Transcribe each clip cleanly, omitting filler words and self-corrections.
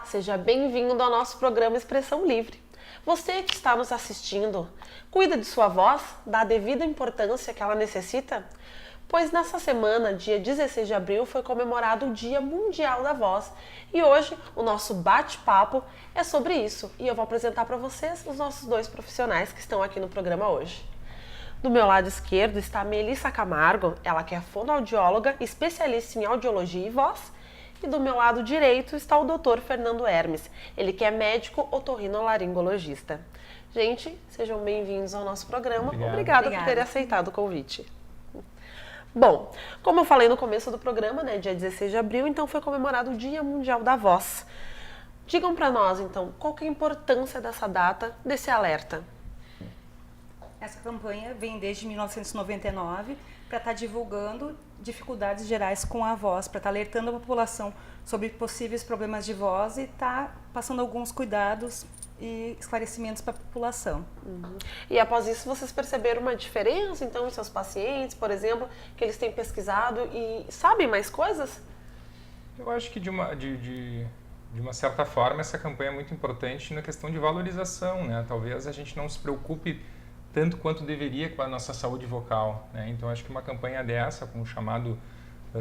seja bem-vindo ao nosso programa Expressão Livre. Você que está nos assistindo, cuida de sua voz, dá a devida importância que ela necessita? Pois nessa semana, dia 16 de abril, foi comemorado o Dia Mundial da Voz. E hoje o nosso bate-papo é sobre isso. E eu vou apresentar para vocês os nossos dois profissionais que estão aqui no programa hoje. Do meu lado esquerdo está a Melissa Camargo, ela que é fonoaudióloga, especialista em audiologia e voz. E do meu lado direito está o Dr. Fernando Hermes, ele que é médico otorrinolaringologista. Gente, sejam bem-vindos ao nosso programa. Obrigada por terem aceitado o convite. Bom, como eu falei no começo do programa, né, dia 16 de abril, então foi comemorado o Dia Mundial da Voz. Digam para nós, então, qual que é a importância dessa data, desse alerta? Essa campanha vem desde 1999 para estar divulgando dificuldades gerais com a voz, para estar alertando a população sobre possíveis problemas de voz e estar passando alguns cuidados e esclarecimentos para a população. E após isso vocês perceberam uma diferença, então, em seus pacientes, por exemplo, que eles têm pesquisado e sabem mais coisas? Eu acho que de uma certa forma essa campanha é muito importante na questão de valorização, né? Talvez a gente não se preocupe tanto quanto deveria com a nossa saúde vocal, né? Então acho que uma campanha dessa, com um chamado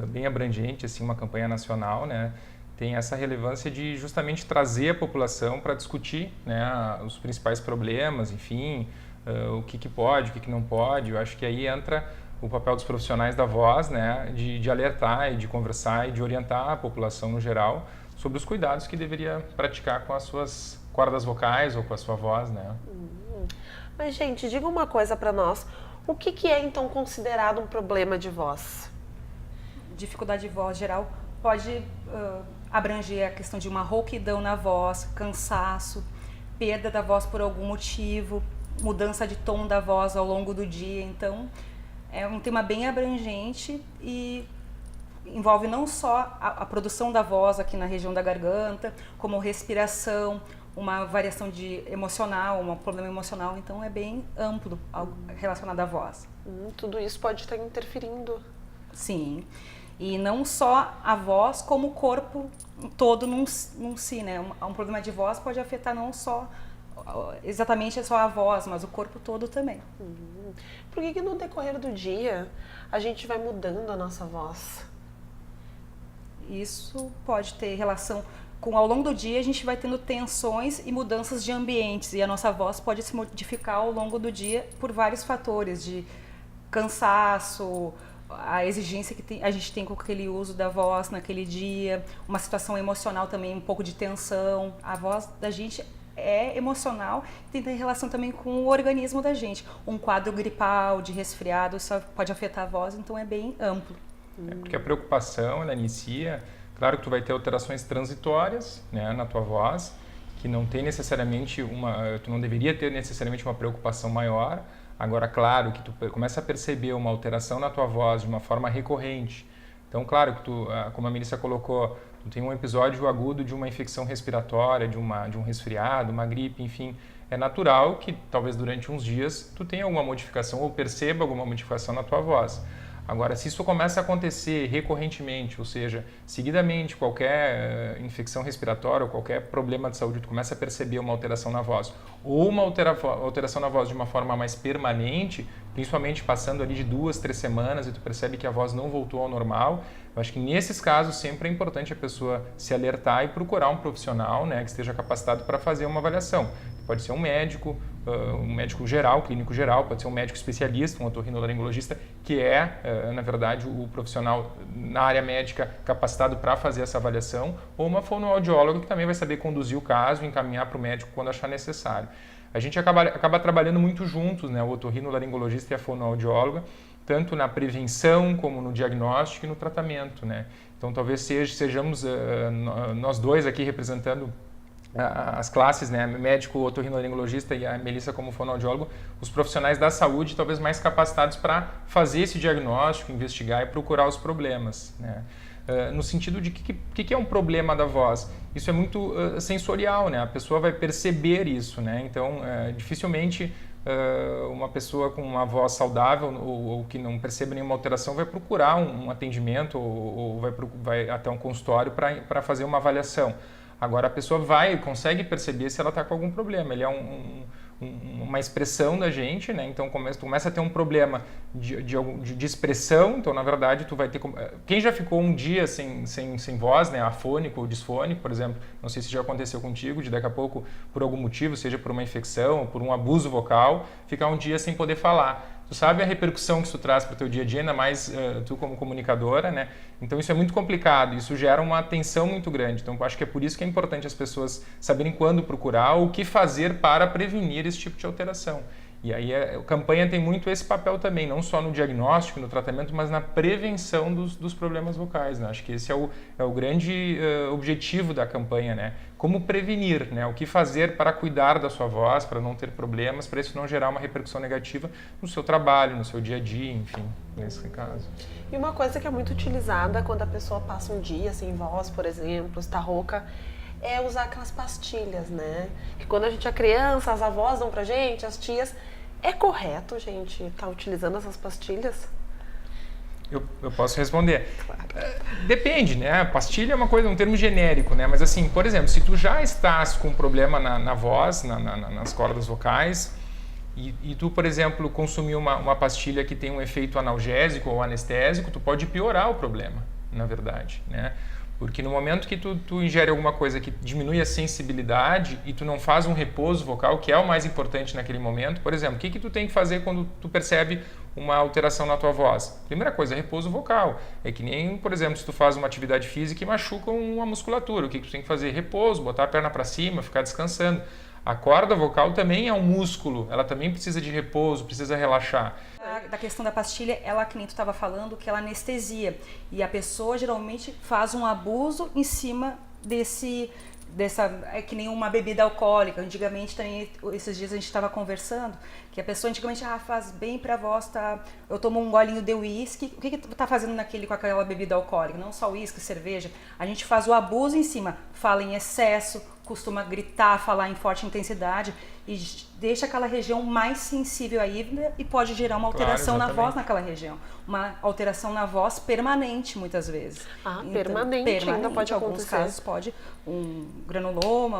bem abrangente, assim, uma campanha nacional, né, tem essa relevância de justamente trazer a população para discutir, né, os principais problemas, enfim, o que pode, o que não pode. Eu acho que aí entra o papel dos profissionais da voz, né, de alertar e de conversar e de orientar a população no geral sobre os cuidados que deveria praticar com as suas cordas vocais ou com a sua voz, né. Mas, gente, diga uma coisa para nós. O que é, então, considerado um problema de voz? Dificuldade de voz geral pode abranger a questão de uma rouquidão na voz, cansaço, perda da voz por algum motivo, mudança de tom da voz ao longo do dia. Então, é um tema bem abrangente e envolve não só a produção da voz aqui na região da garganta, como respiração, uma variação emocional, um problema emocional, então é bem amplo relacionado à voz. Tudo isso pode estar interferindo. Sim, e não só a voz, como o corpo todo num si, né? Um problema de voz pode afetar não só exatamente só a voz, mas o corpo todo também. Por que no decorrer do dia a gente vai mudando a nossa voz? Isso pode ter relação com, ao longo do dia a gente vai tendo tensões e mudanças de ambientes e a nossa voz pode se modificar ao longo do dia por vários fatores de cansaço, a exigência que a gente tem com aquele uso da voz naquele dia, uma situação emocional também, um pouco de tensão. A voz da gente é emocional e tem relação também com o organismo da gente. Um quadro gripal, de resfriado, isso pode afetar a voz, então é bem amplo. Porque a preocupação, ela inicia... Claro que tu vai ter alterações transitórias, né, na tua voz, que não tem necessariamente tu não deveria ter necessariamente uma preocupação maior. Agora, claro que tu começa a perceber uma alteração na tua voz de uma forma recorrente. Então, claro que tu, como a Melissa colocou, tu tem um episódio agudo de uma infecção respiratória, de um resfriado, uma gripe, enfim. É natural que talvez durante uns dias tu tenha alguma modificação ou perceba alguma modificação na tua voz. Agora, se isso começa a acontecer recorrentemente, ou seja, seguidamente qualquer infecção respiratória ou qualquer problema de saúde, tu começa a perceber uma alteração na voz, ou uma alteração na voz de uma forma mais permanente, principalmente passando ali de 2, 3 semanas e tu percebe que a voz não voltou ao normal, eu acho que nesses casos sempre é importante a pessoa se alertar e procurar um profissional, né, que esteja capacitado para fazer uma avaliação. Pode ser um médico geral, clínico geral, pode ser um médico especialista, um otorrinolaringologista, que é, na verdade, o profissional na área médica capacitado para fazer essa avaliação, ou uma fonoaudióloga que também vai saber conduzir o caso e encaminhar para o médico quando achar necessário. A gente acaba trabalhando muito juntos, né, o otorrinolaringologista e a fonoaudióloga, tanto na prevenção como no diagnóstico e no tratamento, né? Então, talvez sejamos nós dois aqui representando as classes, né, médico, otorrinolaringologista e a Melissa como fonoaudiólogo, os profissionais da saúde talvez mais capacitados para fazer esse diagnóstico, investigar e procurar os problemas, né? No sentido de que é um problema da voz. Isso é muito sensorial, né? A pessoa vai perceber isso, né? Então, dificilmente uma pessoa com uma voz saudável ou que não percebe nenhuma alteração vai procurar um atendimento ou vai até um consultório para fazer uma avaliação. Agora a pessoa consegue perceber se ela está com algum problema. Ele é uma expressão da gente, né? Então começa a ter um problema de expressão. Então, na verdade, tu vai ter... Quem já ficou um dia sem voz, né? Afônico ou disfônico, por exemplo, não sei se já aconteceu contigo, de daqui a pouco, por algum motivo, seja por uma infecção, por um abuso vocal, ficar um dia sem poder falar. Tu sabe a repercussão que isso traz para o teu dia a dia, ainda mais tu como comunicadora, né? Então isso é muito complicado, isso gera uma tensão muito grande. Então eu acho que é por isso que é importante as pessoas saberem quando procurar, o que fazer para prevenir esse tipo de alteração. E aí a campanha tem muito esse papel também, não só no diagnóstico, no tratamento, mas na prevenção dos problemas vocais, né? Acho que esse é o grande objetivo da campanha, né? Como prevenir, né? O que fazer para cuidar da sua voz, para não ter problemas, para isso não gerar uma repercussão negativa no seu trabalho, no seu dia a dia, enfim, nesse caso. E uma coisa que é muito utilizada quando a pessoa passa um dia sem voz, por exemplo, está rouca, é usar aquelas pastilhas, né? Que quando a gente é criança, as avós dão pra gente, as tias. É correto, gente, estar utilizando essas pastilhas? Eu posso responder. Claro. Depende, né? Pastilha é uma coisa, um termo genérico, né? Mas assim, por exemplo, se tu já estás com problema na voz, nas cordas vocais, e tu, por exemplo, consumir uma pastilha que tem um efeito analgésico ou anestésico, tu pode piorar o problema, na verdade, né? Porque no momento que tu ingere alguma coisa que diminui a sensibilidade e tu não faz um repouso vocal, que é o mais importante naquele momento, por exemplo, o que tu tem que fazer quando tu percebe uma alteração na tua voz? Primeira coisa, repouso vocal. É que nem, por exemplo, se tu faz uma atividade física e machuca uma musculatura, o que tu tem que fazer? Repouso, botar a perna para cima, ficar descansando. A corda vocal também é um músculo, ela também precisa de repouso, precisa relaxar. Da questão da pastilha, ela, que nem tu estava falando, que ela anestesia. E a pessoa geralmente faz um abuso em cima é que nem uma bebida alcoólica. Antigamente, também, esses dias a gente estava conversando, que a pessoa antigamente faz bem pra voz, tá? Eu tomo um golinho de uísque. O que tu tá fazendo com aquela bebida alcoólica? Não só uísque, cerveja. A gente faz o abuso em cima, fala em excesso, costuma gritar, falar em forte intensidade e deixa aquela região mais sensível ainda e pode gerar uma alteração na voz naquela região. Uma alteração na voz permanente, muitas vezes. Então, permanente ainda pode acontecer. Em alguns casos pode um granuloma,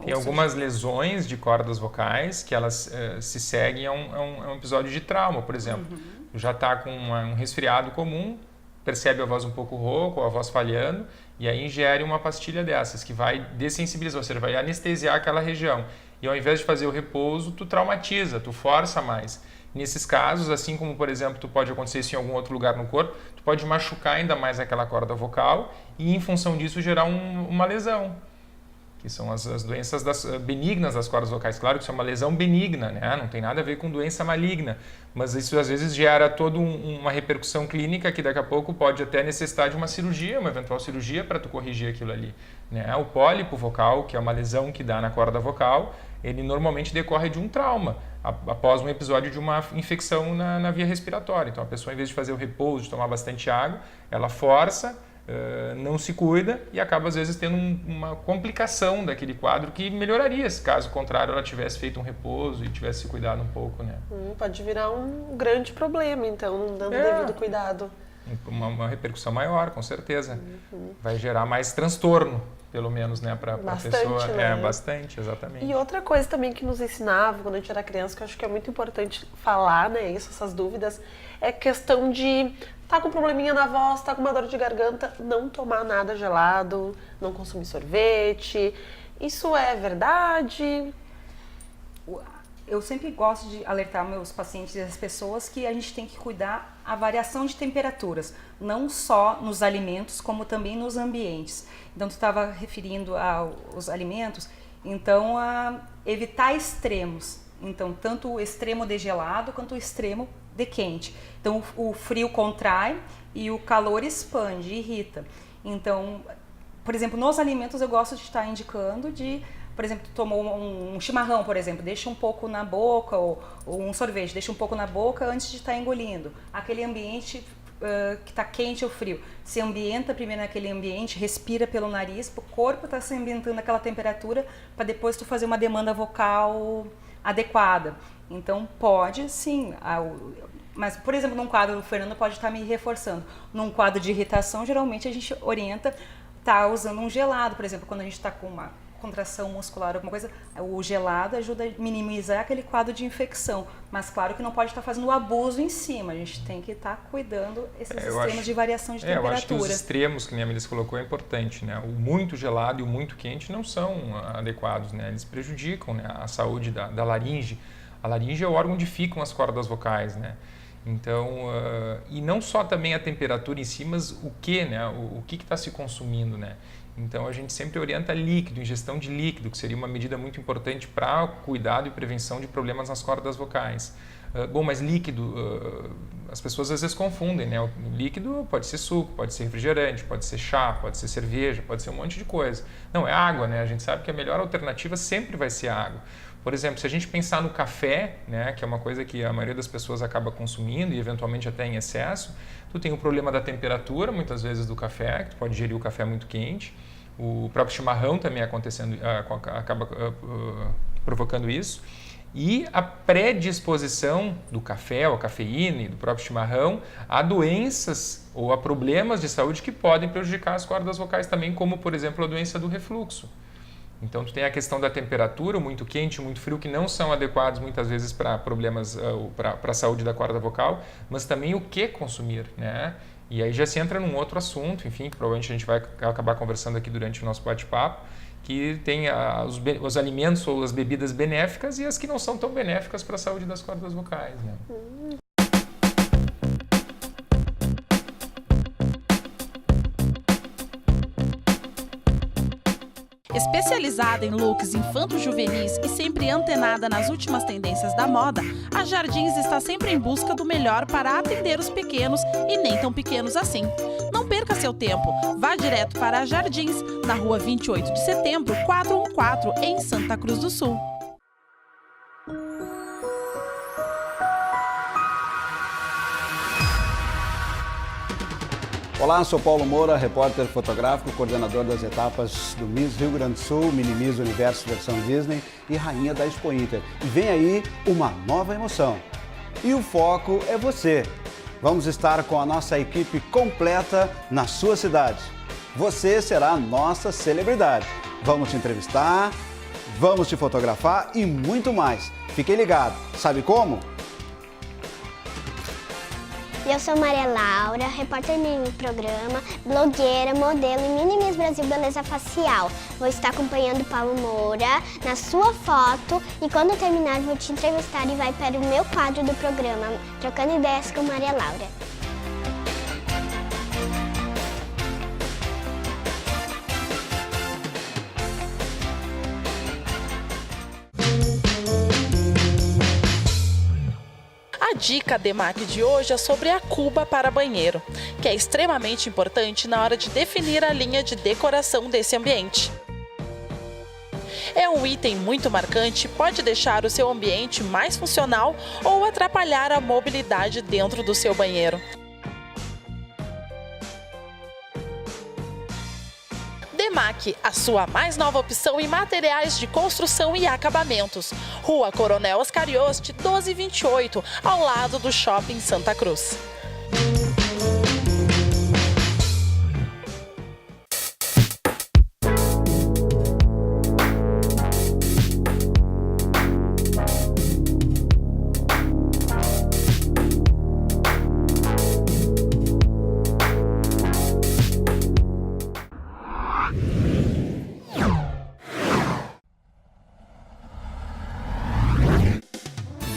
Tem algumas lesões de cordas vocais que elas se seguem a um episódio de trauma, por exemplo. Já está com um resfriado comum, percebe a voz um pouco rouca ou a voz falhando, e aí ingere uma pastilha dessas, que vai dessensibilizar, ou seja, vai anestesiar aquela região. E ao invés de fazer o repouso, tu traumatiza, tu força mais. Nesses casos, assim como, por exemplo, tu pode acontecer isso em algum outro lugar no corpo, tu pode machucar ainda mais aquela corda vocal e, em função disso, gerar uma lesão, que são as doenças benignas das cordas vocais. Claro que isso é uma lesão benigna, né? Não tem nada a ver com doença maligna, mas isso às vezes gera toda uma repercussão clínica que daqui a pouco pode até necessitar de uma cirurgia, uma eventual cirurgia para tu corrigir aquilo ali, né? O pólipo vocal, que é uma lesão que dá na corda vocal, ele normalmente decorre de um trauma, após um episódio de uma infecção na via respiratória. Então a pessoa, em vez de fazer o repouso, de tomar bastante água, ela força, não se cuida e acaba às vezes tendo uma complicação daquele quadro que melhoraria se caso contrário ela tivesse feito um repouso e tivesse se cuidado um pouco, né? Pode virar um grande problema, então, não dando devido cuidado. Uma repercussão maior, com certeza. Vai gerar mais transtorno, pelo menos, né, para a pessoa. Né? Bastante, exatamente. E outra coisa também que nos ensinava quando a gente era criança, que eu acho que é muito importante falar, né, essas dúvidas, é questão de tá com probleminha na voz, tá com uma dor de garganta, não tomar nada gelado, não consumir sorvete. Isso é verdade? Eu sempre gosto de alertar meus pacientes e as pessoas que a gente tem que cuidar a variação de temperaturas, não só nos alimentos, como também nos ambientes. Então, tu estava referindo aos alimentos, então, evitar extremos. Então, tanto o extremo de gelado quanto o extremo de quente. Então, o frio contrai e o calor expande, irrita. Então, por exemplo, nos alimentos eu gosto de estar indicando por exemplo, tu tomou um chimarrão, por exemplo, deixa um pouco na boca, ou um sorvete, deixa um pouco na boca antes de estar engolindo. Aquele ambiente que está quente ou frio, se ambienta primeiro naquele ambiente, respira pelo nariz, o corpo está se ambientando naquela temperatura para depois tu fazer uma demanda vocal adequada. Então pode sim, mas por exemplo num quadro, o Fernando pode estar me reforçando, num quadro de irritação geralmente a gente orienta tá usando um gelado, por exemplo, quando a gente está com uma contração muscular, alguma coisa, o gelado ajuda a minimizar aquele quadro de infecção, mas claro que não pode estar fazendo o abuso em cima, a gente tem que estar cuidando esses extremos de variação de temperatura. Eu acho que os extremos, que nem a Melissa colocou, é importante, né? O muito gelado e o muito quente não são adequados, né? Eles prejudicam, né, a saúde da laringe. A laringe é o órgão onde ficam as cordas vocais, né? Então, e não só também a temperatura em si, mas o que, né? O que está se consumindo, né? Então, a gente sempre orienta líquido, ingestão de líquido, que seria uma medida muito importante para cuidado e prevenção de problemas nas cordas vocais. Bom, mas líquido, as pessoas às vezes confundem, né? O líquido pode ser suco, pode ser refrigerante, pode ser chá, pode ser cerveja, pode ser um monte de coisa. Não, é água, né? A gente sabe que a melhor alternativa sempre vai ser a água. Por exemplo, se a gente pensar no café, né, que é uma coisa que a maioria das pessoas acaba consumindo e eventualmente até em excesso, tu tem o problema da temperatura, muitas vezes, do café, que tu pode ingerir o café muito quente. O próprio chimarrão também acaba provocando isso. E a predisposição do café, ou a cafeína e do próprio chimarrão a doenças ou a problemas de saúde que podem prejudicar as cordas vocais também, como, por exemplo, a doença do refluxo. Então, tu tem a questão da temperatura, muito quente, muito frio, que não são adequados muitas vezes para problemas, para a saúde da corda vocal, mas também o que consumir, né? E aí já se entra num outro assunto, enfim, que provavelmente a gente vai acabar conversando aqui durante o nosso bate-papo, que tem os alimentos ou as bebidas benéficas e as que não são tão benéficas para a saúde das cordas vocais, né? Especializada em looks infanto-juvenis e sempre antenada nas últimas tendências da moda, a Jardins está sempre em busca do melhor para atender os pequenos e nem tão pequenos assim. Não perca seu tempo, vá direto para a Jardins, na rua 28 de setembro, 414, em Santa Cruz do Sul. Olá, sou Paulo Moura, repórter fotográfico, coordenador das etapas do Miss Rio Grande do Sul, Mini Miss Universo versão Disney e rainha da Expo Inter. E vem aí uma nova emoção. E o foco é você. Vamos estar com a nossa equipe completa na sua cidade. Você será a nossa celebridade. Vamos te entrevistar, vamos te fotografar e muito mais. Fique ligado. Sabe como? Eu sou Maria Laura, repórter no programa, blogueira, modelo e Mini Miss Brasil Beleza Facial. Vou estar acompanhando Paulo Moura na sua foto e quando terminar vou te entrevistar e vai para o meu quadro do programa, Trocando Ideias com Maria Laura. A dica DEMAC de hoje é sobre a cuba para banheiro, que é extremamente importante na hora de definir a linha de decoração desse ambiente. É um item muito marcante, pode deixar o seu ambiente mais funcional ou atrapalhar a mobilidade dentro do seu banheiro. DEMAC, a sua mais nova opção em materiais de construção e acabamentos. Rua Coronel Ascarioste, 1228, ao lado do Shopping Santa Cruz.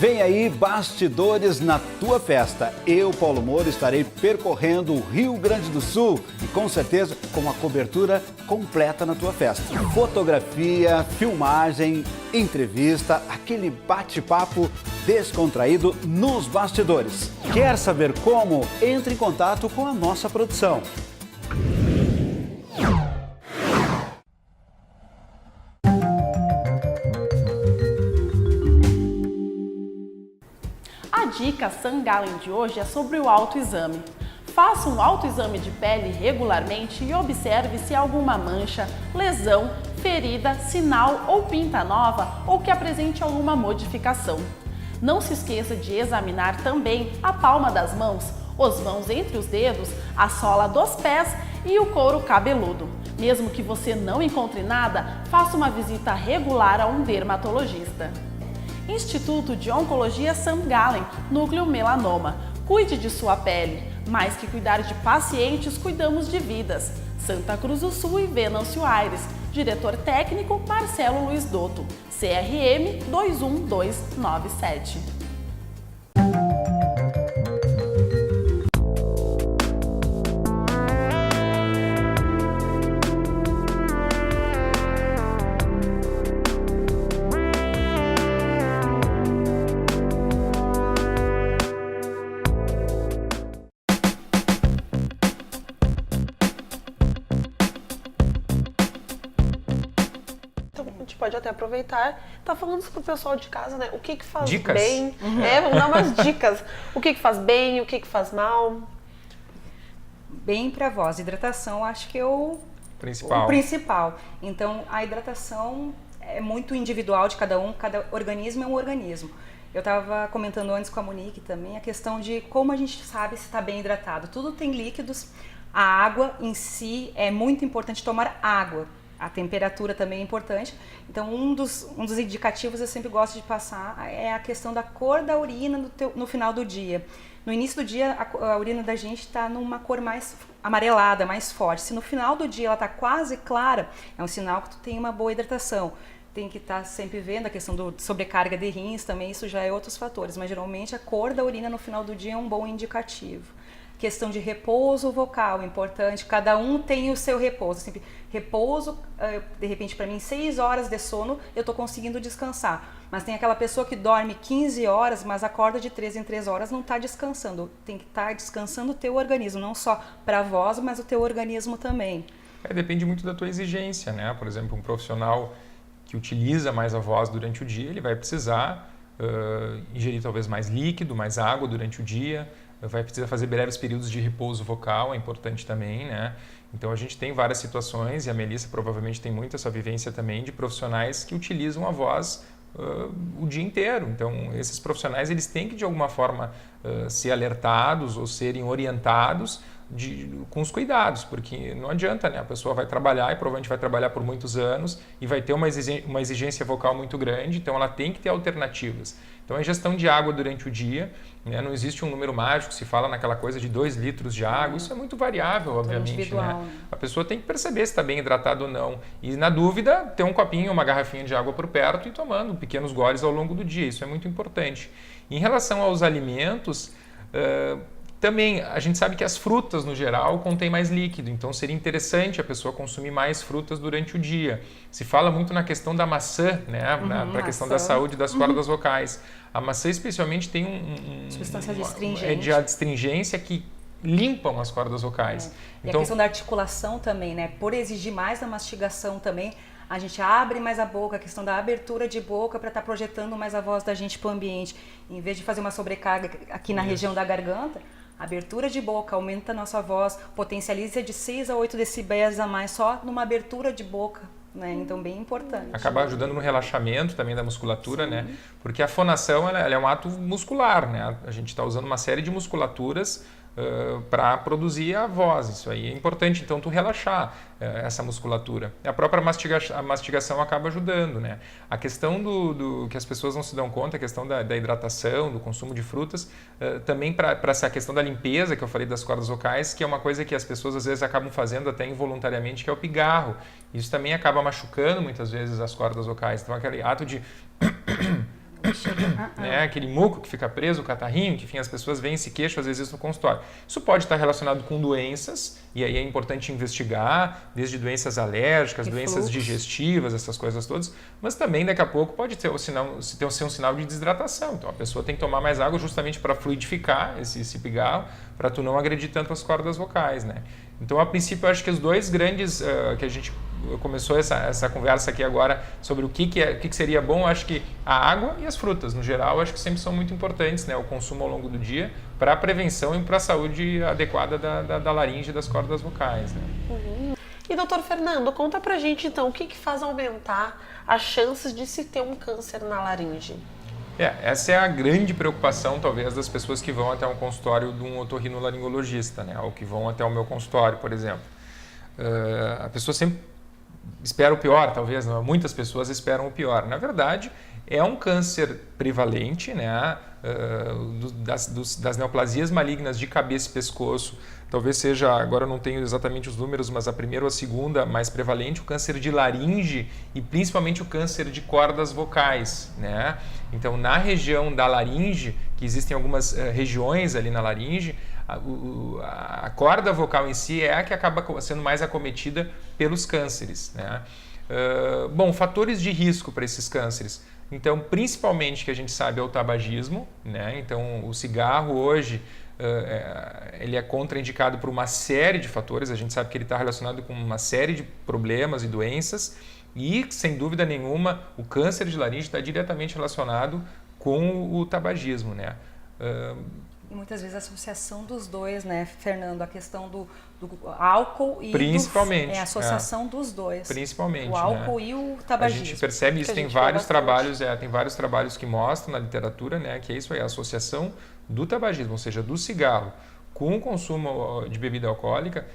Vem aí, bastidores na tua festa. Eu, Paulo Moura, estarei percorrendo o Rio Grande do Sul e com certeza com uma cobertura completa na tua festa. Fotografia, filmagem, entrevista, aquele bate-papo descontraído nos bastidores. Quer saber como? Entre em contato com a nossa produção. A dica Sangalen de hoje é sobre o autoexame. Faça um autoexame de pele regularmente e observe se há alguma mancha, lesão, ferida, sinal ou pinta nova ou que apresente alguma modificação. Não se esqueça de examinar também a palma das mãos, os vãos entre os dedos, a sola dos pés e o couro cabeludo. Mesmo que você não encontre nada, faça uma visita regular a um dermatologista. Instituto de Oncologia St. Gallen, Núcleo Melanoma. Cuide de sua pele. Mais que cuidar de pacientes, cuidamos de vidas. Santa Cruz do Sul e Venâncio Aires. Diretor técnico Marcelo Luiz Dotto. CRM 21297. Pode até aproveitar, tá falando isso pro pessoal de casa, né? O que que faz Dicas? bem? Vamos dar umas dicas. O que que faz bem, o que que faz mal? Bem para a voz, hidratação acho que é o principal. Então, a hidratação é muito individual de cada um, cada organismo é um organismo. Eu estava comentando antes com a Monique também a questão de como a gente sabe se está bem hidratado. Tudo tem líquidos, a água em si é muito importante tomar água. A temperatura também é importante. Então, um dos indicativos eu sempre gosto de passar é a questão da cor da urina no final do dia. No início do dia, a urina da gente está numa cor mais amarelada, mais forte. Se no final do dia ela está quase clara, é um sinal que tu tem uma boa hidratação. Tem que estar sempre vendo a questão da sobrecarga de rins também, isso já é outros fatores. Mas, geralmente, a cor da urina no final do dia é um bom indicativo. Questão de repouso vocal, importante, cada um tem o seu repouso. Sempre repouso, de repente para mim 6 horas de sono eu estou conseguindo descansar. Mas tem aquela pessoa que dorme 15 horas, mas acorda de 3 em 3 horas, não está descansando. Tem que estar descansando o teu organismo, não só para a voz, mas o teu organismo também. Depende muito da tua exigência, né? Por exemplo, um profissional que utiliza mais a voz durante o dia, ele vai precisar ingerir talvez mais líquido, mais água durante o dia, vai precisar fazer breves períodos de repouso vocal, é importante também, né? Então a gente tem várias situações, e a Melissa provavelmente tem muito essa vivência também, de profissionais que utilizam a voz o dia inteiro. Então esses profissionais eles têm que de alguma forma ser alertados ou serem orientados com os cuidados, porque não adianta, né? A pessoa vai trabalhar e provavelmente vai trabalhar por muitos anos e vai ter uma exigência vocal muito grande, então ela tem que ter alternativas. Então a ingestão de água durante o dia, né? Não existe um número mágico, se fala naquela coisa de 2 litros de água, isso é muito variável, obviamente, né? A pessoa tem que perceber se está bem hidratado ou não, e na dúvida ter um copinho, uma garrafinha de água por perto e tomando pequenos goles ao longo do dia, isso é muito importante. Em relação aos alimentos, também a gente sabe que as frutas no geral contêm mais líquido, então seria interessante a pessoa consumir mais frutas durante o dia. Se fala muito na questão da maçã, né? Para a questão da saúde das cordas vocais. A maçã especialmente tem substância de astringência que limpam as cordas vocais. E a questão da articulação também, né? Por exigir mais da mastigação também, a gente abre mais a boca, a questão da abertura de boca para estar projetando mais a voz da gente para o ambiente. Em vez de fazer uma sobrecarga aqui na região da garganta, a abertura de boca aumenta a nossa voz, potencializa de 6 a 8 decibéis a mais só numa abertura de boca, né? Então, bem importante. Acaba ajudando no relaxamento também da musculatura, né? Porque a fonação ela é um ato muscular, né? A gente está usando uma série de musculaturas para produzir a voz. Isso aí é importante, então, tu relaxar essa musculatura. A própria mastigação acaba ajudando, né? A questão do que as pessoas não se dão conta, a questão da hidratação, do consumo de frutas, também para essa questão da limpeza que eu falei das cordas vocais, que é uma coisa que as pessoas às vezes acabam fazendo até involuntariamente, que é o pigarro. Isso também acaba machucando muitas vezes as cordas vocais. Então, aquele ato de né, aquele muco que fica preso, o catarrinho, que enfim, as pessoas veem esse queixo às vezes no consultório. Isso pode estar relacionado com doenças, e aí é importante investigar, desde doenças alérgicas, doenças digestivas, essas coisas todas, mas também daqui a pouco pode ser um sinal de desidratação. Então a pessoa tem que tomar mais água justamente para fluidificar esse pigarro, para tu não agredir tanto as cordas vocais, né? Então, a princípio, eu acho que os dois grandes que a gente começou essa conversa aqui agora sobre o que seria bom, eu acho que a água e as frutas, no geral, eu acho que sempre são muito importantes, né? O consumo ao longo do dia para a prevenção e para a saúde adequada da laringe e das cordas vocais, né? E, doutor Fernando, conta pra gente, então, o que faz aumentar as chances de se ter um câncer na laringe? Essa é a grande preocupação, talvez, das pessoas que vão até um consultório de um otorrinolaringologista, né? Ou que vão até o meu consultório, por exemplo. A pessoa sempre espera o pior, talvez, não? Muitas pessoas esperam o pior. Na verdade, é um câncer prevalente, né? Das neoplasias malignas de cabeça e pescoço. Talvez seja, agora eu não tenho exatamente os números, mas a primeira ou a segunda mais prevalente, o câncer de laringe e principalmente o câncer de cordas vocais, né? Então, na região da laringe, que existem algumas regiões ali na laringe, a corda vocal em si é a que acaba sendo mais acometida pelos cânceres, né? Bom, fatores de risco para esses cânceres. Então, principalmente que a gente sabe é o tabagismo, né? Então, o cigarro hoje ele é contraindicado por uma série de fatores. A gente sabe que ele está relacionado com uma série de problemas e doenças e, sem dúvida nenhuma, o câncer de laringe está diretamente relacionado com o tabagismo, né? E muitas vezes a associação dos dois, né, Fernando? A questão do álcool e principalmente, a associação dos dois. Principalmente. O álcool, né? E o tabagismo. A gente percebe isso, tem vários trabalhos que mostram na literatura, né, que é isso aí, a associação do tabagismo, ou seja, do cigarro, com o consumo de bebida alcoólica.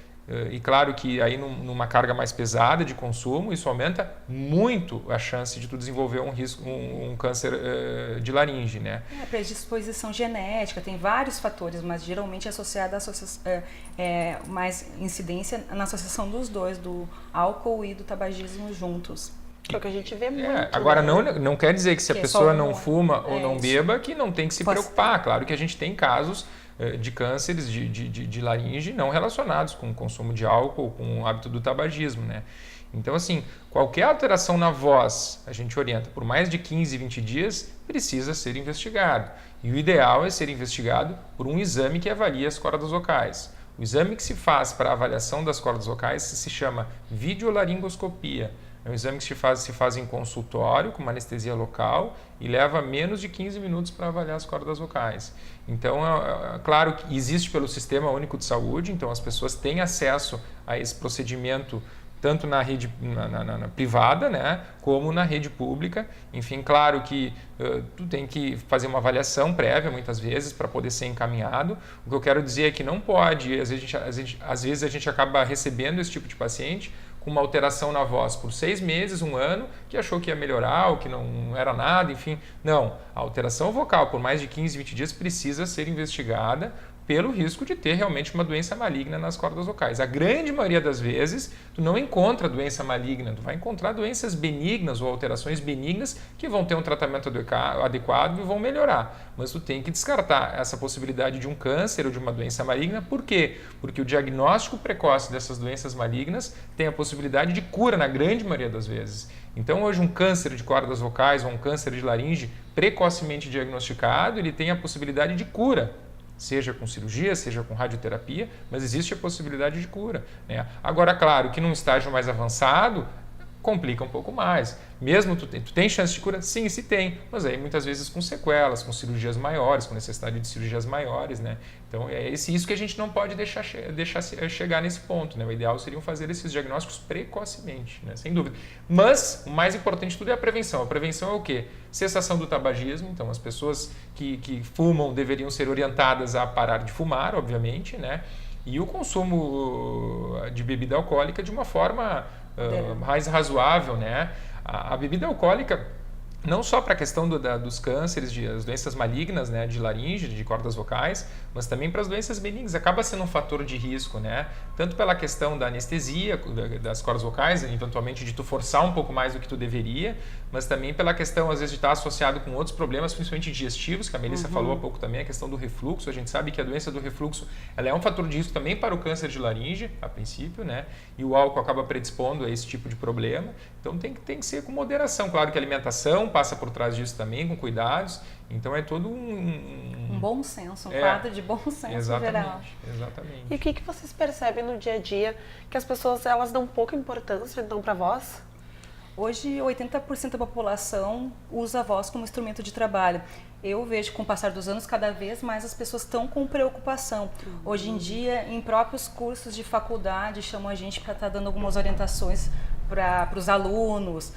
E claro que aí numa carga mais pesada de consumo, isso aumenta muito a chance de tu desenvolver um câncer de laringe, né? Predisposição genética, tem vários fatores, mas geralmente é associada mais incidência na associação dos dois, do álcool e do tabagismo juntos. É o que a gente vê muito. Agora, né? não quer dizer que se a pessoa não fuma ou não beba, que não tem que se preocupar. Claro que a gente tem casos de cânceres de laringe não relacionados com o consumo de álcool, com o hábito do tabagismo, né? Então, assim, qualquer alteração na voz, a gente orienta por mais de 15, 20 dias, precisa ser investigado. E o ideal é ser investigado por um exame que avalie as cordas vocais. O exame que se faz para a avaliação das cordas vocais se chama videolaringoscopia. É um exame que se faz em consultório, com uma anestesia local, e leva menos de 15 minutos para avaliar as cordas vocais. Então, claro que existe pelo Sistema Único de Saúde, então as pessoas têm acesso a esse procedimento tanto na rede na privada, né, como na rede pública. Enfim, claro que tu tem que fazer uma avaliação prévia, muitas vezes, para poder ser encaminhado. O que eu quero dizer é que não pode, às vezes a gente acaba recebendo esse tipo de paciente com uma alteração na voz por 6 meses, 1 ano, que achou que ia melhorar ou que não era nada, enfim. Não, a alteração vocal por mais de 15, 20 dias precisa ser investigada pelo risco de ter realmente uma doença maligna nas cordas vocais. A grande maioria das vezes, tu não encontra doença maligna, tu vai encontrar doenças benignas ou alterações benignas que vão ter um tratamento adequado e vão melhorar. Mas tu tem que descartar essa possibilidade de um câncer ou de uma doença maligna. Por quê? Porque o diagnóstico precoce dessas doenças malignas tem a possibilidade de cura na grande maioria das vezes. Então, hoje, um câncer de cordas vocais ou um câncer de laringe precocemente diagnosticado, ele tem a possibilidade de cura. Seja com cirurgia, seja com radioterapia, mas existe a possibilidade de cura, né? Agora, claro que num estágio mais avançado, complica um pouco mais. Mesmo tu tem chance de cura? Sim, se tem, mas aí muitas vezes com sequelas, com cirurgias maiores, com necessidade de cirurgias maiores, né? Então é isso que a gente não pode deixar chegar nesse ponto, né? O ideal seria fazer esses diagnósticos precocemente, né? Sem dúvida. Mas o mais importante de tudo é a prevenção. A prevenção é o quê? Cessação do tabagismo. Então as pessoas que fumam deveriam ser orientadas a parar de fumar, obviamente, né? E o consumo de bebida alcoólica de uma forma mais razoável, né? A bebida alcoólica, não só para a questão dos cânceres, das doenças malignas, né, de laringe, de cordas vocais, mas também para as doenças benignas, acaba sendo um fator de risco, né? Tanto pela questão da anestesia das cordas vocais, eventualmente de tu forçar um pouco mais do que tu deveria, mas também pela questão, às vezes, de estar associado com outros problemas, principalmente digestivos, que a Melissa falou há pouco também, a questão do refluxo. A gente sabe que a doença do refluxo ela é um fator de risco também para o câncer de laringe, a princípio, né? E o álcool acaba predispondo a esse tipo de problema. Então tem que ser com moderação. Claro que a alimentação passa por trás disso também, com cuidados. Então é todo um bom senso, quadro de bom senso geral. Exatamente. E o que vocês percebem no dia a dia que as pessoas elas dão pouca importância então para a voz? Hoje 80% da população usa a voz como instrumento de trabalho. Eu vejo que com o passar dos anos cada vez mais as pessoas estão com preocupação. Hoje em dia, em próprios cursos de faculdade, chamam a gente para estar dando algumas orientações para os alunos,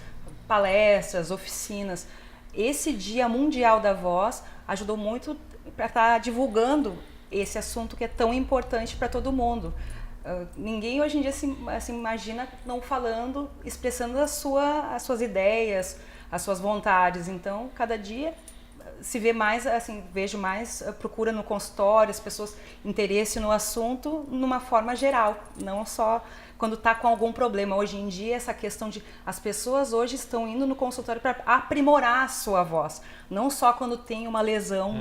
palestras, oficinas. esse Dia Mundial da Voz ajudou muito para estar divulgando esse assunto que é tão importante para todo mundo. Ninguém hoje em dia se imagina não falando, expressando as suas ideias, as suas vontades. Então, cada dia se vê mais, assim, vejo mais procura no consultório, as pessoas interesse no assunto numa forma geral, não só quando está com algum problema. Hoje em dia, essa questão de as pessoas hoje estão indo no consultório para aprimorar a sua voz, não só quando tem uma lesão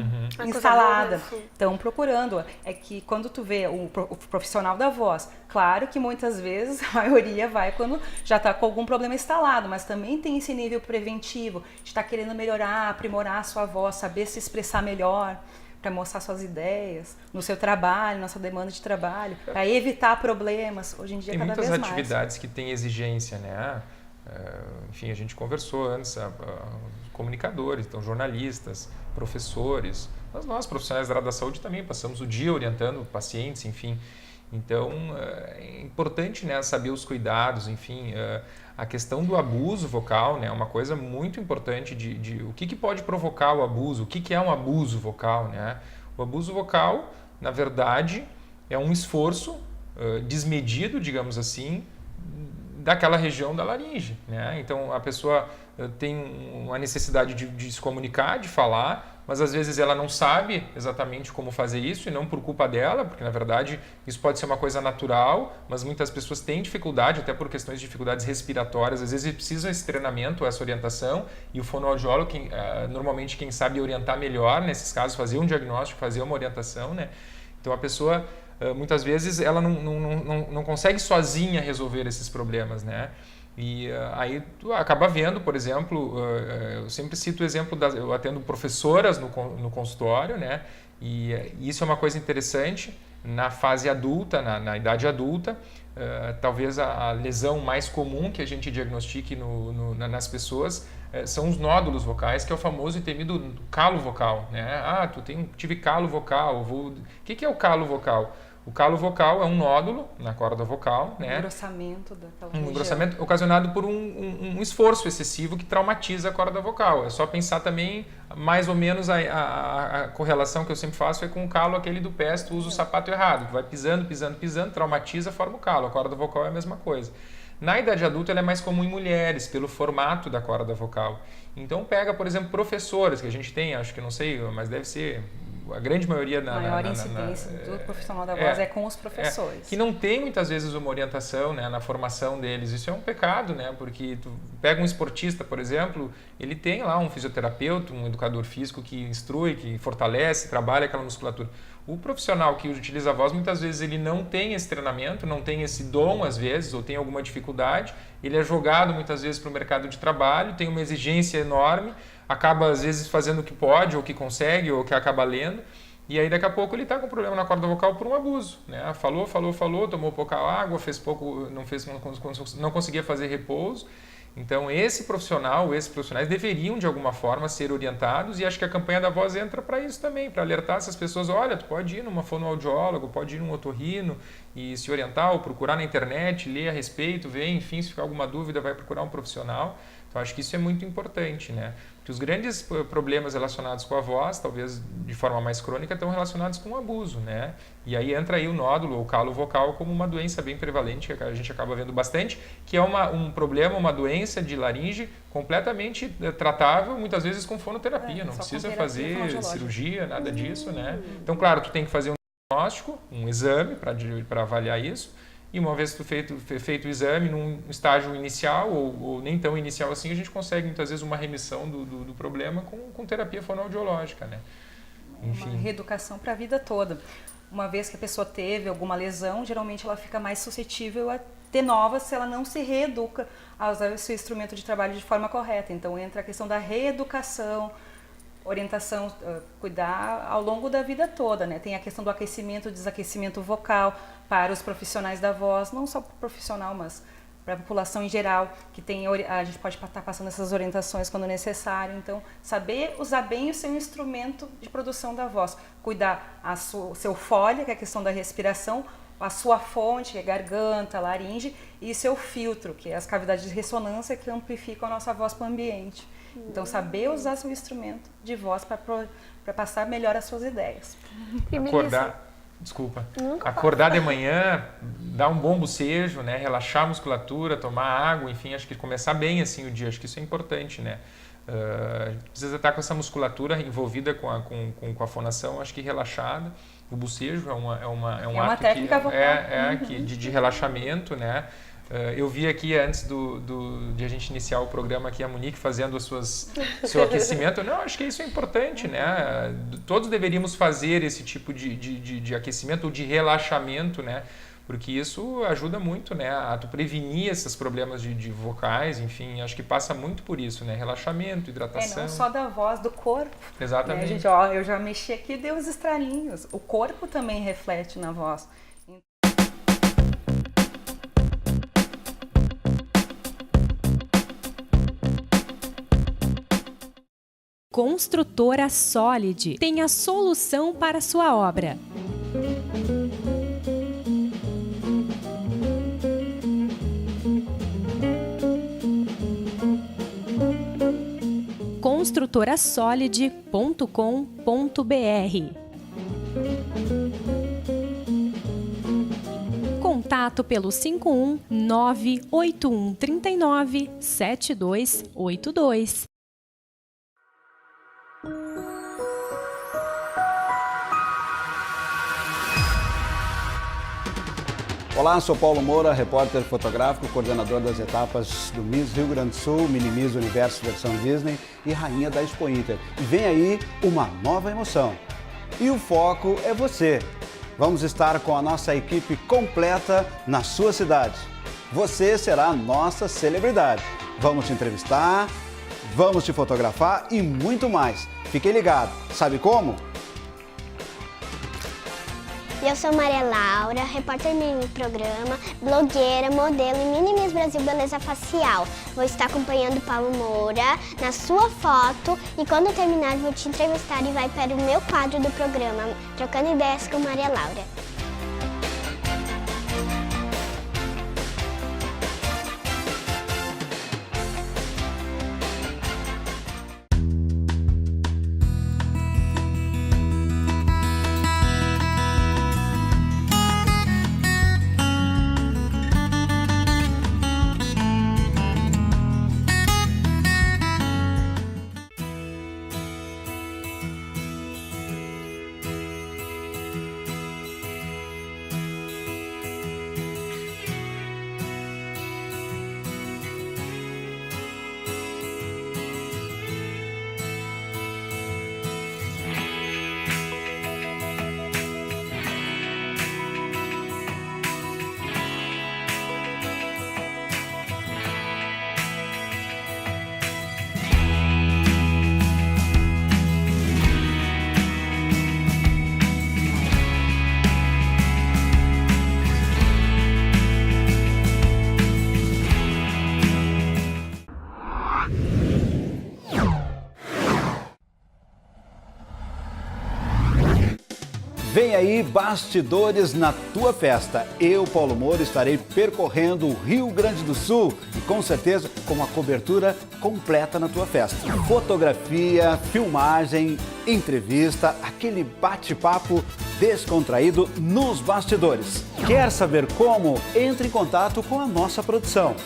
instalada. Estão procurando. É que quando tu vê o profissional da voz, claro que muitas vezes a maioria vai quando já está com algum problema instalado, mas também tem esse nível preventivo de estar querendo melhorar, aprimorar a sua voz, saber se expressar melhor, para mostrar suas ideias no seu trabalho, na sua demanda de trabalho, para evitar problemas. Hoje em dia, cada vez mais. Tem muitas atividades que têm exigência, né? Enfim, a gente conversou antes, comunicadores, então jornalistas, professores, mas nós, profissionais da área da saúde, também passamos o dia orientando pacientes, enfim. Então, é importante, né, saber os cuidados, enfim, a questão do abuso vocal, né, é uma coisa muito importante de o que pode provocar o abuso, o que é um abuso vocal, né? O abuso vocal, na verdade, é um esforço desmedido, digamos assim, daquela região da laringe, né? Então, a pessoa tem uma necessidade de se comunicar, de falar, mas às vezes ela não sabe exatamente como fazer isso, e não por culpa dela, porque na verdade isso pode ser uma coisa natural, mas muitas pessoas têm dificuldade, até por questões de dificuldades respiratórias, às vezes precisam esse treinamento, essa orientação, e o fonoaudiólogo, normalmente quem sabe orientar melhor nesses casos, fazer um diagnóstico, fazer uma orientação, né? Então a pessoa, muitas vezes, ela não consegue sozinha resolver esses problemas, né? E aí tu acaba vendo, por exemplo, eu sempre cito o exemplo, eu atendo professoras no consultório, né? E isso é uma coisa interessante, na fase adulta, na idade adulta, talvez a lesão mais comum que a gente diagnostique nas pessoas são os nódulos vocais, que é o famoso e temido calo vocal, né? Tive calo vocal, o que é o calo vocal? O calo vocal é um nódulo na corda vocal, né? Engrossamento daquela região. Engrossamento ocasionado por um esforço excessivo que traumatiza a corda vocal. É só pensar também, mais ou menos, a correlação que eu sempre faço é com o calo aquele do pé, se tu usa o sapato errado. Tu vai pisando, traumatiza, forma o calo. A corda vocal é a mesma coisa. Na idade adulta, ela é mais comum em mulheres, pelo formato da corda vocal. Então, pega, por exemplo, professoras que a gente tem, acho que não sei, mas deve ser a grande maioria... A maior incidência do profissional da voz é com os professores. Que não tem, muitas vezes, uma orientação, né, na formação deles. Isso é um pecado, né? Porque tu pega um esportista, por exemplo, ele tem lá um fisioterapeuta, um educador físico que instrui, que fortalece, trabalha aquela musculatura. O profissional que utiliza a voz, muitas vezes ele não tem esse treinamento, não tem esse dom, às vezes, ou tem alguma dificuldade. Ele é jogado, muitas vezes, para o mercado de trabalho, tem uma exigência enorme, acaba, às vezes, fazendo o que pode, ou o que consegue, ou o que acaba lendo. E aí, daqui a pouco, ele está com problema na corda vocal por um abuso, né? Falou, tomou pouca água, fez pouco, não conseguia fazer repouso. Então, esses profissionais deveriam, de alguma forma, ser orientados, e acho que a campanha da voz entra para isso também, para alertar essas pessoas, olha, tu pode ir numa fonoaudiólogo, pode ir num otorrino e se orientar, ou procurar na internet, ler a respeito, ver, enfim, se ficar alguma dúvida, vai procurar um profissional. Então, acho que isso é muito importante, né? Porque os grandes problemas relacionados com a voz, talvez de forma mais crônica, estão relacionados com o abuso, né? E aí entra aí o nódulo, o calo vocal, como uma doença bem prevalente, que a gente acaba vendo bastante, que é um problema, uma doença de laringe completamente tratável, muitas vezes com fonoterapia, não precisa fazer cirurgia, nada disso, né? Então, claro, tu tem que fazer um diagnóstico, um exame para avaliar isso. E uma vez feito o exame, num estágio inicial, ou nem tão inicial assim, a gente consegue muitas vezes uma remissão do problema com terapia fonoaudiológica, né? Enfim. Uma reeducação para a vida toda. Uma vez que a pessoa teve alguma lesão, geralmente ela fica mais suscetível a ter novas se ela não se reeduca a usar o seu instrumento de trabalho de forma correta. Então entra a questão da reeducação, orientação, cuidar ao longo da vida toda, né? Tem a questão do aquecimento, desaquecimento vocal para os profissionais da voz, não só para o profissional, mas para a população em geral, que a gente pode estar passando essas orientações quando necessário. Então, saber usar bem o seu instrumento de produção da voz, cuidar o seu fole, que é a questão da respiração, a sua fonte, que é garganta, laringe, e seu filtro, que é as cavidades de ressonância que amplificam a nossa voz para o ambiente. Então, saber usar seu instrumento de voz para passar melhor as suas ideias. Acordar de manhã, dar um bom bocejo, né? Relaxar a musculatura, tomar água, enfim, acho que começar bem assim o dia, acho que isso é importante, né? A gente precisa estar com essa musculatura envolvida com a fonação, acho que relaxada. O bocejo é um ato técnica vocal. De relaxamento, né? Eu vi aqui antes de a gente iniciar o programa aqui a Monique fazendo seu aquecimento. Não, acho que isso é importante, né? Todos deveríamos fazer esse tipo de aquecimento ou de relaxamento, né? Porque isso ajuda muito, né? A tu prevenir esses problemas de vocais, enfim, acho que passa muito por isso, né? Relaxamento, hidratação. Não só da voz, do corpo. Exatamente. Né, gente? Ó, eu já mexi aqui e dei os estralinhos. O corpo também reflete na voz. Construtora Solid tem a solução para a sua obra. construtorasolid.com.br. Contato pelo 51 981 39 7282. Olá, sou Paulo Moura, repórter fotográfico, coordenador das etapas do Miss Rio Grande do Sul, Minimiss Universo versão Disney e rainha da Expo Inter. E vem aí uma nova emoção. E o foco é você. Vamos estar com a nossa equipe completa na sua cidade. Você será a nossa celebridade. Vamos te entrevistar, vamos te fotografar e muito mais. Fique ligado. Sabe como? Eu sou Maria Laura, repórter no programa, blogueira, modelo e Minimiss Brasil Beleza Facial. Vou estar acompanhando o Paulo Moura na sua foto e quando terminar vou te entrevistar e vai para o meu quadro do programa, Trocando Ideias com Maria Laura. Vem aí Bastidores na tua festa. Eu, Paulo Moura, estarei percorrendo o Rio Grande do Sul e com certeza com uma cobertura completa na tua festa. Fotografia, filmagem, entrevista, aquele bate-papo descontraído nos bastidores. Quer saber como? Entre em contato com a nossa produção.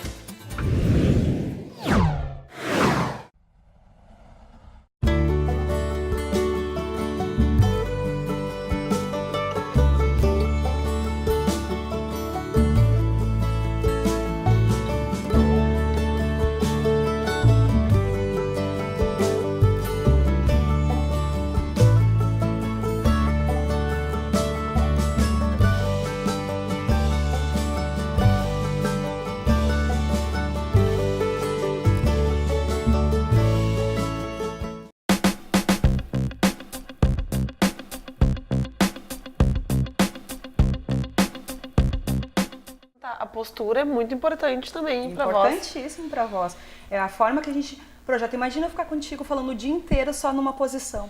A postura é muito importante também para a voz. Importantíssimo para a voz. É a forma que a gente projeta. Imagina eu ficar contigo falando o dia inteiro só numa posição.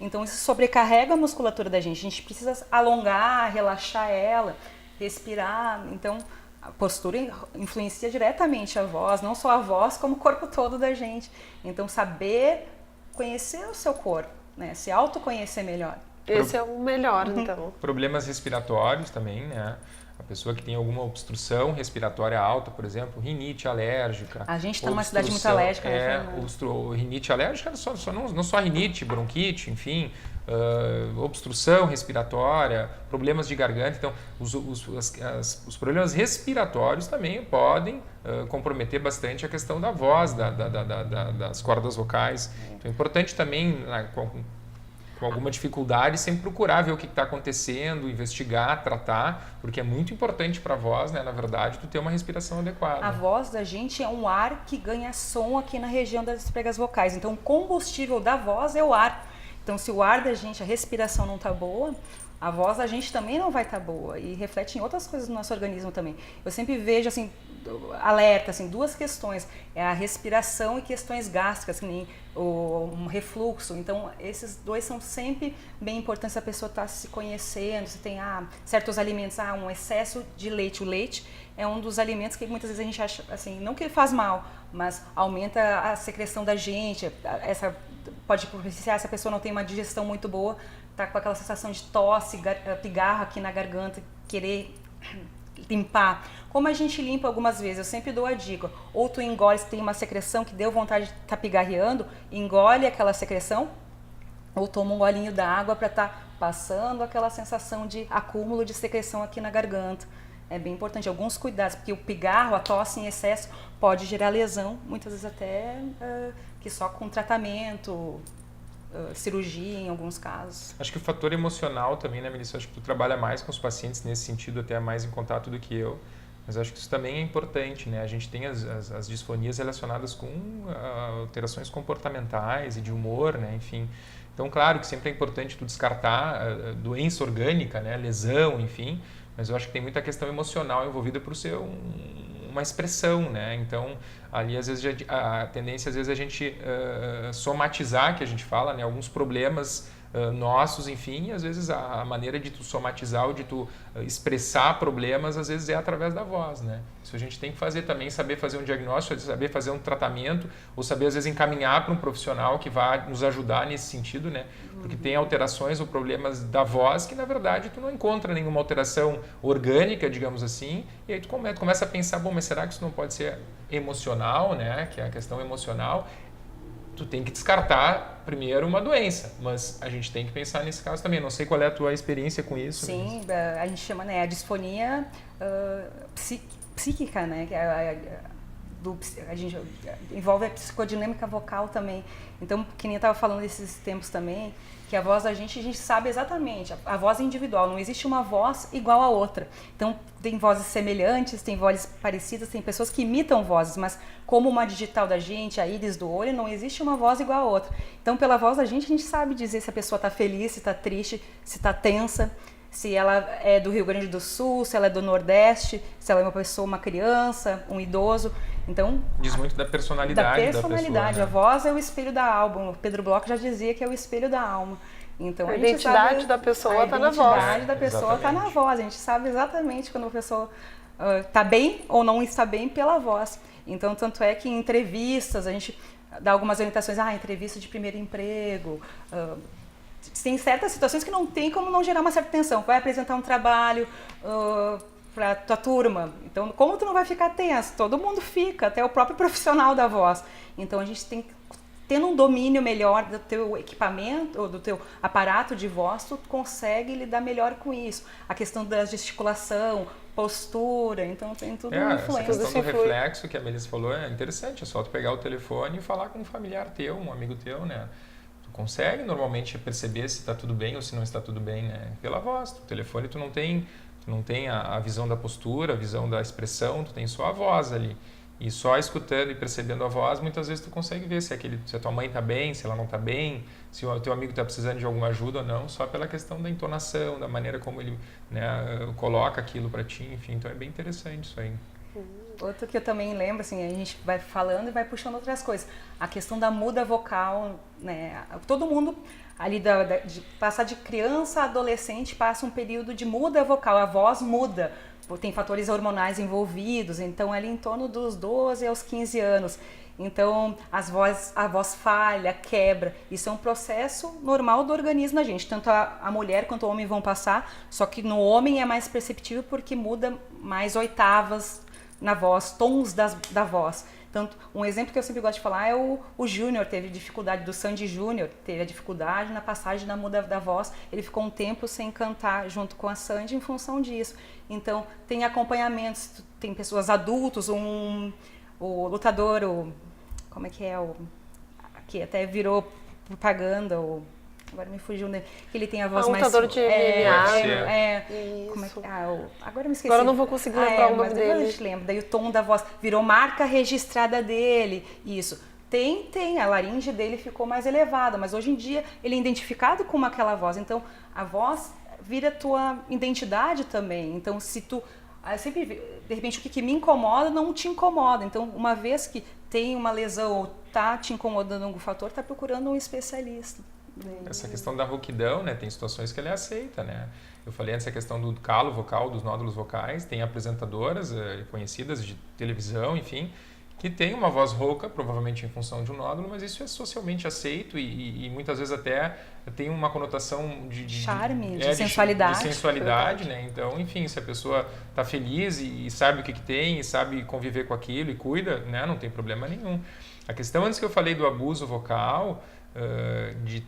Então isso sobrecarrega a musculatura da gente. A gente precisa alongar, relaxar ela, respirar. Então A postura influencia diretamente a voz, não só a voz, como o corpo todo da gente. Então, saber conhecer o seu corpo, né? Se autoconhecer melhor. Esse é o melhor, então. Problemas respiratórios também, né? A pessoa que tem alguma obstrução respiratória alta, por exemplo, rinite alérgica. A gente está numa cidade muito alérgica, né? Rinite alérgica, não só rinite, bronquite, enfim, obstrução respiratória, problemas de garganta. Então, os problemas respiratórios também podem comprometer bastante a questão da voz, das cordas vocais. Então, é importante também, com alguma dificuldade, sempre procurar ver o que está acontecendo, investigar, tratar, porque é muito importante para a voz, né, na verdade, tu ter uma respiração adequada. A voz da gente é um ar que ganha som aqui na região das pregas vocais. Então, o combustível da voz é o ar. Então, se o ar da gente, a respiração não está boa, a voz da gente também não vai estar boa e reflete em outras coisas do nosso organismo também. Eu sempre vejo, assim, alerta, assim, duas questões, é a respiração e questões gástricas, que nem um refluxo. Então, esses dois são sempre bem importantes, a pessoa estar se conhecendo, se tem certos alimentos, um excesso de leite. O leite é um dos alimentos que muitas vezes a gente acha, assim, não que ele faz mal, mas aumenta a secreção da gente, pode propiciar, se a pessoa não tem uma digestão muito boa, tá com aquela sensação de tosse, pigarro aqui na garganta, querer limpar. Como a gente limpa algumas vezes, eu sempre dou a dica, ou tu engole, se tem uma secreção que deu vontade de estar pigarreando, engole aquela secreção, ou toma um golinho da água para estar passando aquela sensação de acúmulo de secreção aqui na garganta. É bem importante, alguns cuidados, porque o pigarro, a tosse em excesso pode gerar lesão, muitas vezes até que só com tratamento, cirurgia em alguns casos. Acho que o fator emocional também, né, Melissa? Acho que tu trabalha mais com os pacientes nesse sentido, até mais em contato do que eu. Mas acho que isso também é importante, né? A gente tem as disfonias relacionadas com alterações comportamentais e de humor, né? Enfim. Então, claro que sempre é importante tu descartar doença orgânica, né? Lesão, enfim. Mas eu acho que tem muita questão emocional envolvida por ser uma expressão, né? Então, ali às vezes a tendência às vezes a gente somatizar, que a gente fala, né? Alguns problemas nossos, enfim, e às vezes a maneira de tu somatizar ou de tu expressar problemas, às vezes é através da voz, né? Isso a gente tem que fazer também, saber fazer um diagnóstico, saber fazer um tratamento, ou saber às vezes encaminhar para um profissional que vai nos ajudar nesse sentido, né? Porque tem alterações ou problemas da voz que, na verdade, tu não encontra nenhuma alteração orgânica, digamos assim, e aí tu começa a pensar, bom, mas será que isso não pode ser emocional, né? Que é a questão emocional. Tu tem que descartar primeiro uma doença, mas a gente tem que pensar nesse caso também. Não sei qual é a tua experiência com isso. Sim, a gente chama, né, a disfonia psíquica, né, que a gente envolve a psicodinâmica vocal também. Então, que nem eu estava falando desses tempos também, que a voz da gente sabe exatamente, a voz é individual, não existe uma voz igual a outra. Então, tem vozes semelhantes, tem vozes parecidas, tem pessoas que imitam vozes, mas como uma digital da gente, a íris do olho, não existe uma voz igual a outra. Então, pela voz da gente sabe dizer se a pessoa está feliz, se está triste, se está tensa, se ela é do Rio Grande do Sul, se ela é do Nordeste, se ela é uma pessoa, uma criança, um idoso. Então, diz muito da personalidade da pessoa, né? A voz é o espelho da alma. O Pedro Bloch já dizia que é o espelho da alma. Então, a identidade da pessoa está na voz. A identidade da pessoa está na voz. A gente sabe exatamente quando a pessoa está bem ou não está bem pela voz. Então, tanto é que em entrevistas a gente dá algumas orientações, entrevista de primeiro emprego. Tem certas situações que não tem como não gerar uma certa tensão. Vai apresentar um trabalho para tua turma. Então, como tu não vai ficar tenso? Todo mundo fica, até o próprio profissional da voz. Então, a gente tem que tendo um domínio melhor do teu equipamento, ou do teu aparato de voz, tu consegue lidar melhor com isso. A questão da gesticulação, postura, então tem tudo influência. Essa questão do reflexo que a Melissa falou é interessante, é só tu pegar o telefone e falar com um familiar teu, um amigo teu, né? Tu consegue normalmente perceber se está tudo bem ou se não está tudo bem, né? Pela voz. O telefone tu não tem a visão da postura, a visão da expressão, tu tem só a voz ali. E só escutando e percebendo a voz, muitas vezes tu consegue ver se a tua mãe está bem, se ela não está bem, se o teu amigo está precisando de alguma ajuda ou não, só pela questão da entonação, da maneira como ele, né, coloca aquilo para ti, enfim. Então é bem interessante isso aí. Outro que eu também lembro, assim, a gente vai falando e vai puxando outras coisas. A questão da muda vocal, né? Todo mundo ali de passar de criança a adolescente passa um período de muda vocal, a voz muda. tem fatores hormonais envolvidos, então ali em torno dos 12 aos 15 anos. Então a voz falha, quebra. Isso é um processo normal do organismo da gente. Tanto a mulher quanto o homem vão passar, só que no homem é mais perceptível porque muda mais oitavas na voz, tons da voz. Tanto, um exemplo que eu sempre gosto de falar é o Júnior, teve dificuldade, do Sandy Júnior, teve a dificuldade na passagem da muda da voz, ele ficou um tempo sem cantar junto com a Sandy em função disso. Então, tem acompanhamentos, tem pessoas adultos, o lutador, como é que é, que até virou propaganda, agora me fugiu, né? Que ele tem a voz mais... lutador de MMA. Como é que, agora eu me esqueci. Agora eu não vou conseguir lembrar o nome dele. Mas eu te lembro. Daí o tom da voz virou marca registrada dele. Isso. Tem. A laringe dele ficou mais elevada, mas hoje em dia ele é identificado como aquela voz. Então, a voz vira tua identidade também. Então, se tu... sempre, de repente, o que me incomoda não te incomoda. Então, uma vez que tem uma lesão ou tá te incomodando algum fator, tá procurando um especialista. Essa questão da rouquidão, né, tem situações que ele aceita, né? Eu falei antes a questão do calo vocal, dos nódulos vocais, tem apresentadoras conhecidas de televisão, enfim, que tem uma voz rouca, provavelmente em função de um nódulo, mas isso é socialmente aceito e muitas vezes até tem uma conotação de charme, de sensualidade. De sensualidade, né? Então, enfim, se a pessoa está feliz e sabe o que tem, e sabe conviver com aquilo e cuida, né, não tem problema nenhum. A questão antes que eu falei do abuso vocal,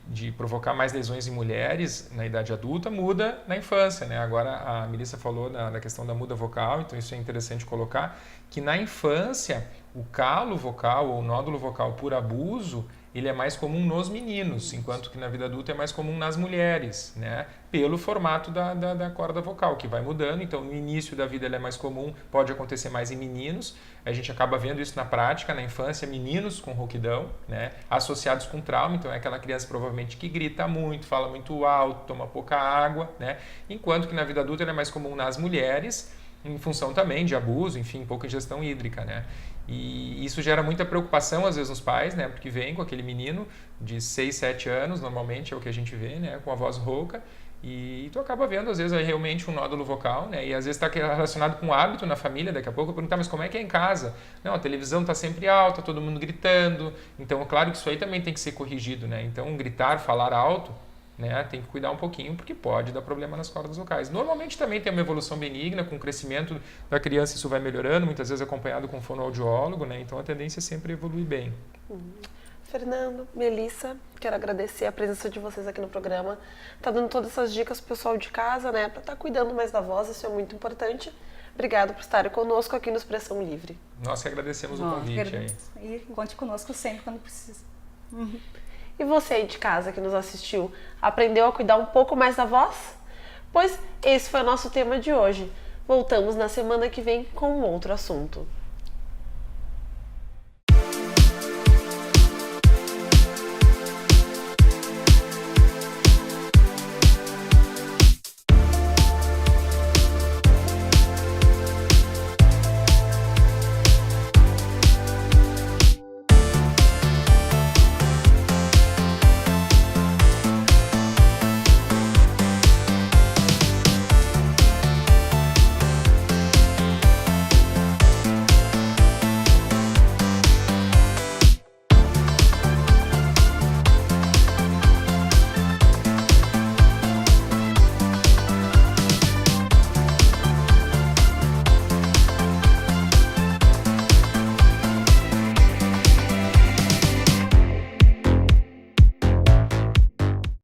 de provocar mais lesões em mulheres na idade adulta, muda na infância, né? Agora a Melissa falou da questão da muda vocal, então isso é interessante colocar, que na infância o calo vocal ou nódulo vocal por abuso, ele é mais comum nos meninos, enquanto que na vida adulta é mais comum nas mulheres, né? Pelo formato da corda vocal, que vai mudando. Então, no início da vida ele é mais comum, pode acontecer mais em meninos. A gente acaba vendo isso na prática, na infância, meninos com rouquidão, né? Associados com trauma. Então, é aquela criança provavelmente que grita muito, fala muito alto, toma pouca água, né? Enquanto que na vida adulta ele é mais comum nas mulheres, em função também de abuso, enfim, pouca ingestão hídrica, né? E isso gera muita preocupação, às vezes, nos pais, né? Porque vem com aquele menino de 6, 7 anos, normalmente é o que a gente vê, né? Com a voz rouca. E tu acaba vendo, às vezes, realmente um nódulo vocal, né? E às vezes está relacionado com o hábito na família. Daqui a pouco eu pergunto, mas como é que é em casa? Não, a televisão está sempre alta, todo mundo gritando. Então, é claro que isso aí também tem que ser corrigido, né? Então, gritar, falar alto, né, tem que cuidar um pouquinho, porque pode dar problema nas cordas vocais. Normalmente também tem uma evolução benigna, com o crescimento da criança isso vai melhorando, muitas vezes acompanhado com fonoaudiólogo, né? Então a tendência é sempre evoluir bem. Fernando, Melissa, quero agradecer a presença de vocês aqui no programa. Tá dando todas essas dicas pro pessoal de casa, né, para estar cuidando mais da voz, isso é muito importante. Obrigado por estarem conosco aqui no Expressão Livre. Nós que agradecemos o convite aí. E conte conosco sempre quando precisa. E você aí de casa que nos assistiu, aprendeu a cuidar um pouco mais da voz? Pois esse foi o nosso tema de hoje. Voltamos na semana que vem com um outro assunto.